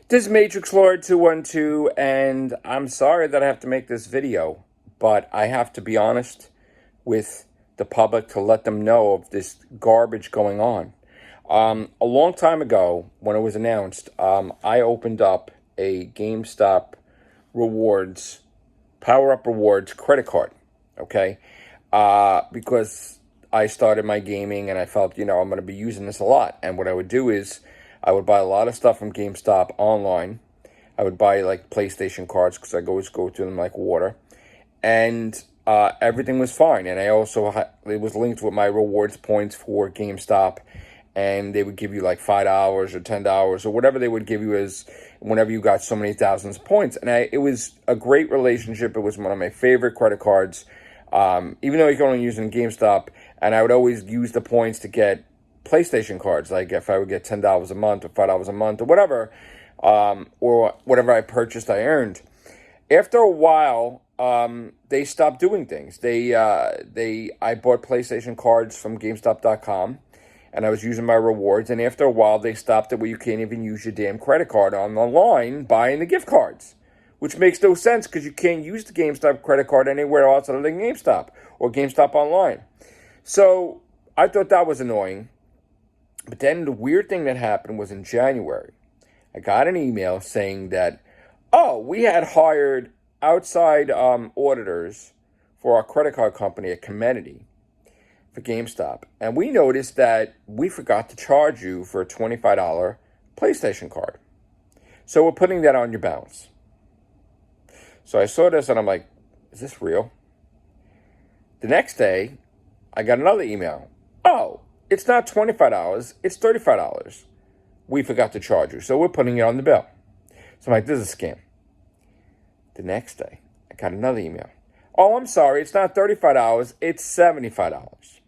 This is Matrix Lord 212, and I'm sorry that I have to make this video, but I have to be honest with the public to let them know of this garbage going on. A long time ago, when it was announced, I opened up a GameStop rewards, PowerUp rewards credit card, okay? Because I started my gaming and I felt, I'm going to be using this a lot. And what I would do is I would buy a lot of stuff from GameStop online. I would buy like PlayStation cards because I always go through them like water. And everything was fine. And I also, it was linked with my rewards points for GameStop. And they would give you like $5 or $10 or whatever they would give you as whenever you got so many thousands of points. And it was a great relationship. It was one of my favorite credit cards. Even though you can only use it in GameStop, and I would always use the points to get PlayStation cards, like if I would get $10 a month or $5 a month or whatever, or whatever I purchased, I earned. After a while, they stopped doing things. I bought PlayStation cards from GameStop.com, and I was using my rewards, and after a while, they stopped it where you can't even use your damn credit card on the line buying the gift cards. Which makes no sense because you can't use the GameStop credit card anywhere else other than GameStop or GameStop online. So I thought that was annoying. But then the weird thing that happened was in January. I got an email saying that, we had hired outside auditors for our credit card company at Comenity for GameStop. And we noticed that we forgot to charge you for a $25 PlayStation card. So we're putting that on your balance. So I saw this and I'm like, is this real? The next day, I got another email. It's not $25, it's $35. We forgot to charge you, so we're putting it on the bill. So I'm like, this is a scam. The next day, I got another email. I'm sorry, it's not $35, it's $75.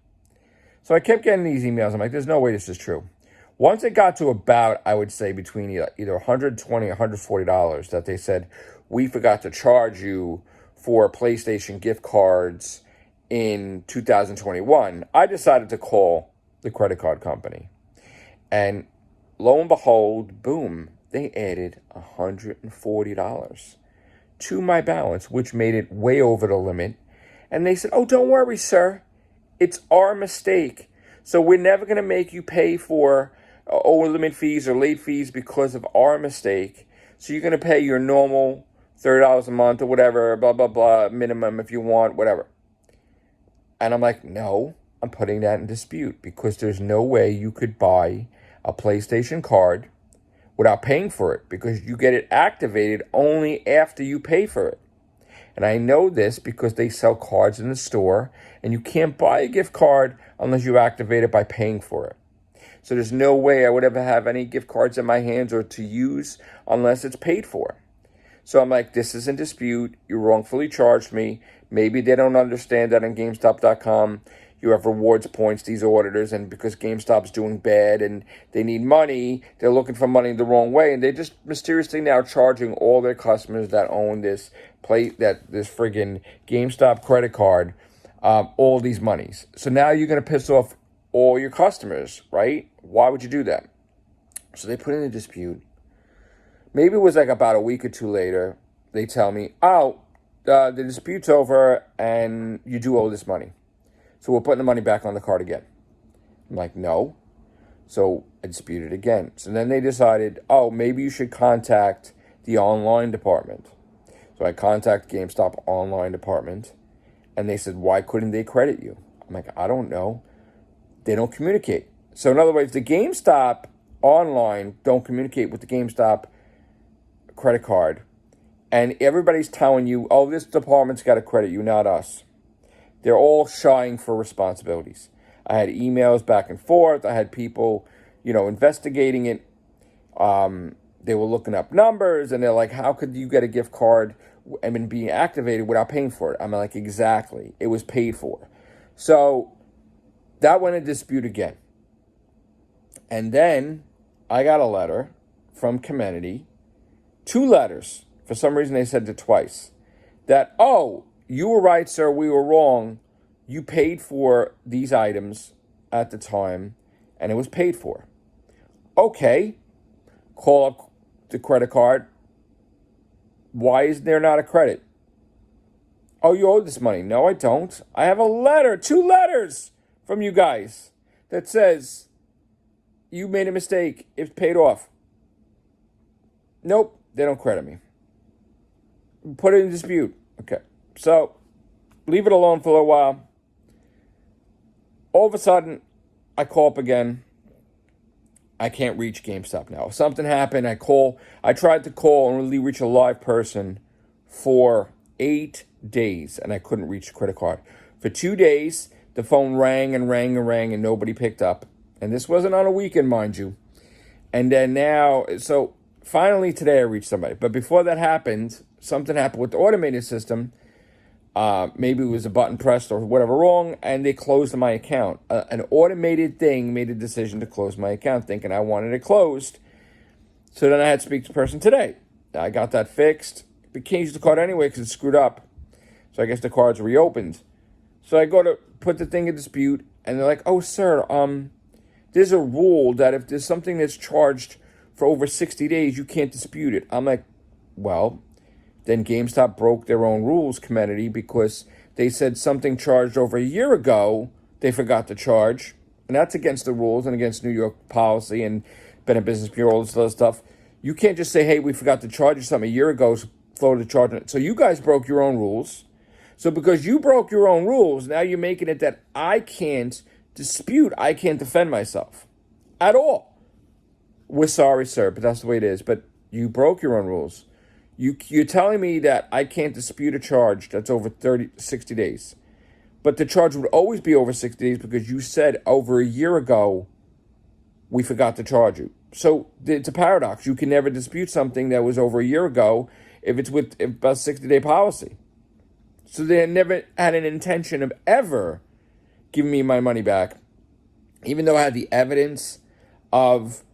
So I kept getting these emails. I'm like, there's no way this is true. Once it got to about, I would say, between either $120 or $140 that they said, we forgot to charge you for PlayStation gift cards in 2021, I decided to call the credit card company. And lo and behold, boom, they added $140 to my balance, which made it way over the limit. And they said, don't worry, sir. It's our mistake. So we're never going to make you pay for over limit fees or late fees because of our mistake. So you're going to pay your normal $30 a month or whatever, blah, blah, blah, minimum if you want, whatever. And I'm like, no, I'm putting that in dispute because there's no way you could buy a PlayStation card without paying for it because you get it activated only after you pay for it. And I know this because they sell cards in the store and you can't buy a gift card unless you activate it by paying for it. So there's no way I would ever have any gift cards in my hands or to use unless it's paid for. So I'm like, this is in dispute. You wrongfully charged me. Maybe they don't understand that on GameStop.com you have rewards points, these auditors, and because GameStop's doing bad and they need money, they're looking for money the wrong way, and they're just mysteriously now charging all their customers that own this friggin' GameStop credit card all these monies. So now you're going to piss off all your customers, right? Why would you do that? So they put in a dispute. Maybe it was like about a week or two later, they tell me, the dispute's over and you do owe this money. So we're putting the money back on the card again. I'm like, no. So I disputed again. So then they decided, maybe you should contact the online department. So I contacted GameStop online department. And they said, why couldn't they credit you? I'm like, I don't know. They don't communicate. So in other words, the GameStop online don't communicate with the GameStop credit card. And everybody's telling you, this department's got to credit you, not us. They're all shying for responsibilities. I had emails back and forth. I had people, investigating it. They were looking up numbers, and they're like, how could you get a gift card and be activated without paying for it? I'm like, exactly. It was paid for. So that went in dispute again. And then I got a letter from Comenity, 2 letters. For some reason, they said it twice. That, you were right, sir. We were wrong. You paid for these items at the time, and it was paid for. Okay. Call up the credit card. Why is there not a credit? Oh, you owe this money. No, I don't. I have a letter, 2 letters from you guys that says you made a mistake. It's paid off. Nope, they don't credit me. Put it in dispute. Okay, so leave it alone for a little while. All of a sudden, I call up again. I can't reach GameStop now. Something happened. I tried to call and really reach a live person for 8 days, and I couldn't reach the credit card. For 2 days, the phone rang and rang and rang, and nobody picked up. And this wasn't on a weekend, mind you. And then now, so finally today I reached somebody. But before that happened, something happened with the automated system. Maybe it was a button pressed or whatever wrong, and they closed my account. An automated thing made a decision to close my account, thinking I wanted it closed. So then I had to speak to the person today. I got that fixed. We can't use the card anyway because it's screwed up. So I guess the card's reopened. So I go to put the thing in dispute, and they're like, "Oh, sir, there's a rule that if there's something that's charged for over 60 days, you can't dispute it." I'm like, well, then GameStop broke their own rules, community, because they said something charged over a year ago, they forgot to charge. And that's against the rules and against New York policy and Better Business Bureau, all this other stuff. You can't just say, hey, we forgot to charge you something a year ago, so flow to charge it. So you guys broke your own rules. So because you broke your own rules, now you're making it that I can't dispute, I can't defend myself at all. We're sorry, sir, but that's the way it is. But you broke your own rules. You're telling me that I can't dispute a charge that's over 60 days. But the charge would always be over 60 days because you said over a year ago, we forgot to charge you. So it's a paradox. You can never dispute something that was over a year ago if it's with about a 60-day policy. So they never had an intention of ever giving me my money back, even though I had the evidence of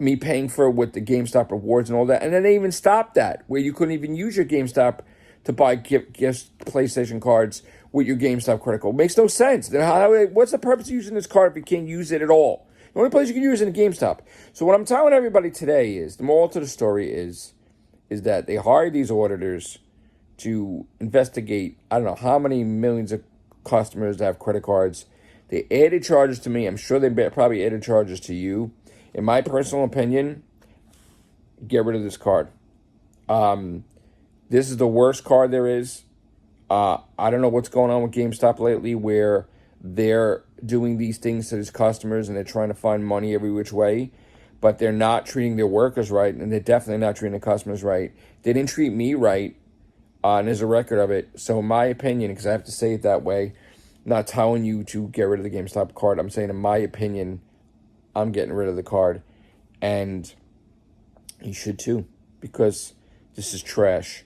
me paying for it with the GameStop rewards and all that. And then they even stopped that, where you couldn't even use your GameStop to buy gift PlayStation cards with your GameStop credit card. It makes no sense. What's the purpose of using this card if you can't use it at all? The only place you can use it is in GameStop. So what I'm telling everybody today is, the moral to the story is that they hired these auditors to investigate, I don't know how many millions of customers that have credit cards. They added charges to me. I'm sure they probably added charges to you. In my personal opinion, get rid of this card. This is the worst card there is. I don't know what's going on with GameStop lately, where they're doing these things to these customers and they're trying to find money every which way, but they're not treating their workers right, and they're definitely not treating the customers right. They didn't treat me right, and there's a record of it. So in my opinion, because I have to say it that way, I'm not telling you to get rid of the GameStop card. I'm saying in my opinion, I'm getting rid of the card, and you should too, because this is trash.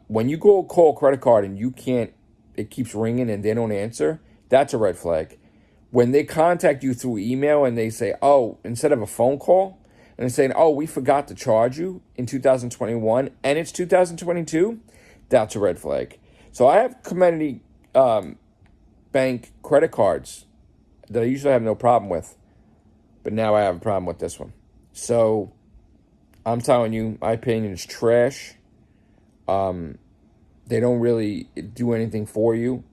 When you go call a credit card and you can't, it keeps ringing and they don't answer, that's a red flag. When they contact you through email and they say, oh, instead of a phone call, and they're saying, oh, we forgot to charge you in 2021 and it's 2022, that's a red flag. So I have community bank credit cards that I usually have no problem with, but now I have a problem with this one. So I'm telling you, my opinion is trash. They don't really do anything for you.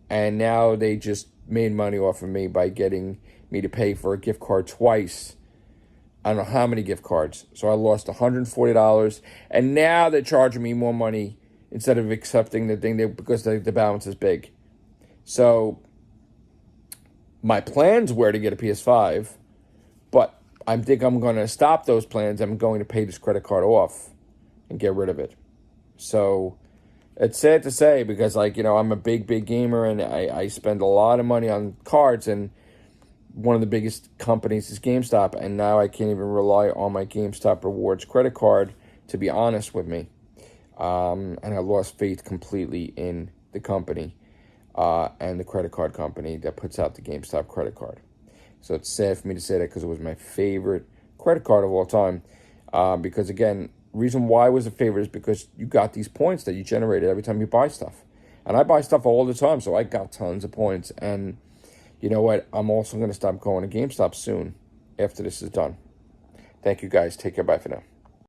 And now they just made money off of me by getting me to pay for a gift card twice. I don't know how many gift cards. So I lost $140. And now they're charging me more money instead of accepting the thing because the balance is big. So my plans were to get a PS5. But I think I'm going to stop those plans. I'm going to pay this credit card off and get rid of it. So it's sad to say because, like, you know, I'm a big gamer and I spend a lot of money on cards, and one of the biggest companies is GameStop, and now I can't even rely on my GameStop rewards credit card, to be honest with me. And I lost faith completely in the company and the credit card company that puts out the GameStop credit card. So it's sad for me to say that because it was my favorite credit card of all time. Because, again, reason why it was a favorite is because you got these points that you generated every time you buy stuff. And I buy stuff all the time, so I got tons of points. And you know what? I'm also going to stop going to GameStop soon after this is done. Thank you guys. Take care. Bye for now.